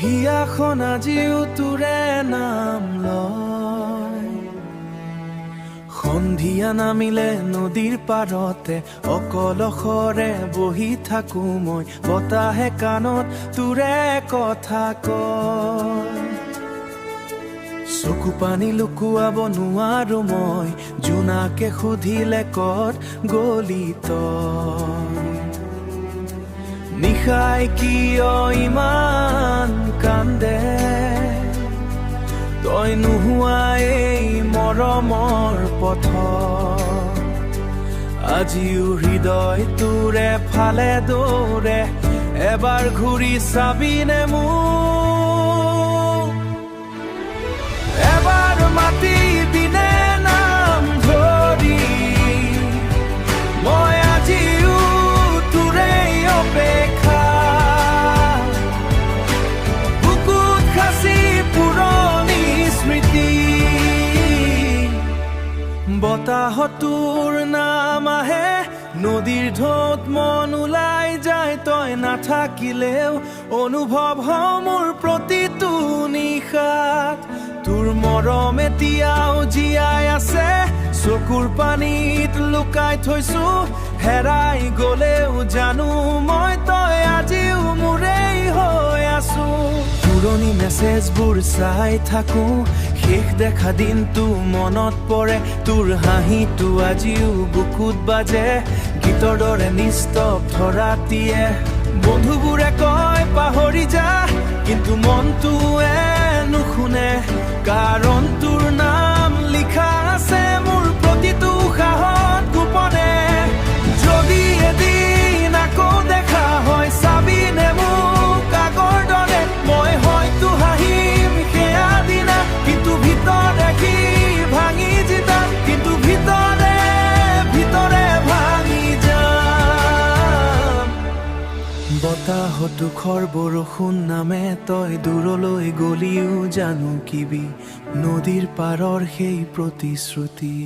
হিয়াখন আজিও তোৰে নাম লয়। সন্ধিয়া নামিলে নদীৰ পাৰতে অকলশৰে বহি থাকো মই, বতাহে কাণত তোৰে কথা কয়। চকু পানী লুকুৱাব নোৱাৰো মই, জোনাকে সুধিলে ক'ত গলি তই। নিশাই কিয় ইমান কান্দে, তই নোহোৱা এই মৰমৰ পথ। আজিও হৃদয় তোৰে ফালে দৌৰে, এবাৰ ঘূৰি চাবিনে মোক, এবাৰ মাতিবিনে নাম ধৰি। মই আজিও তোৰে অপেক্ষা, বুকুত খাচি পুৰণি স্মৃতি। বতাহত তোৰ নাম আহে, নদীৰ ঢৌত মন ওলাই যায়। তই নাথাকিলেও অনুভৱ হয় মোৰ প্ৰতিটো নিশাত। তোৰ মৰম এতিয়াও জীয়াই আছে, চকুৰ পানীত লুকাই থৈছো। হেৰাই গলেও জানো মই, তই আজিও মোৰেই হৈ আছো। পুৰণি মেছেজবোৰ চাই থাকো, শেষ দেখা দিনটো মনত পৰে। তোৰ হাঁহিটো আজিও বুকুত বাজে, গীতৰ দৰে নিস্তব্ধ ৰাতিয়ে। বন্ধুবোৰে কয় পাহৰি যা, কিন্তু মনটোৱে নুশুনে। কাৰণ তোৰ নাম লিখা আছে মোৰ প্ৰতিটো উশাহত গোপনে। যদি এদিন আকৌ দেখা হয়, চাবিনে মোক আগৰ দৰে। মই হয়তো হাঁহিম সেয়া দিনা, কিন্তু ভিতৰে কি ভাঙি জিতা, কিন্তু ভিতৰে ভিতৰে ভাঙি যাম। বতাহত দুখৰ বৰষুণ নামে, তই দূৰলৈ গলিও জানো কিবি, নদীৰ পাৰৰ সেই প্ৰতিশ্ৰুতি।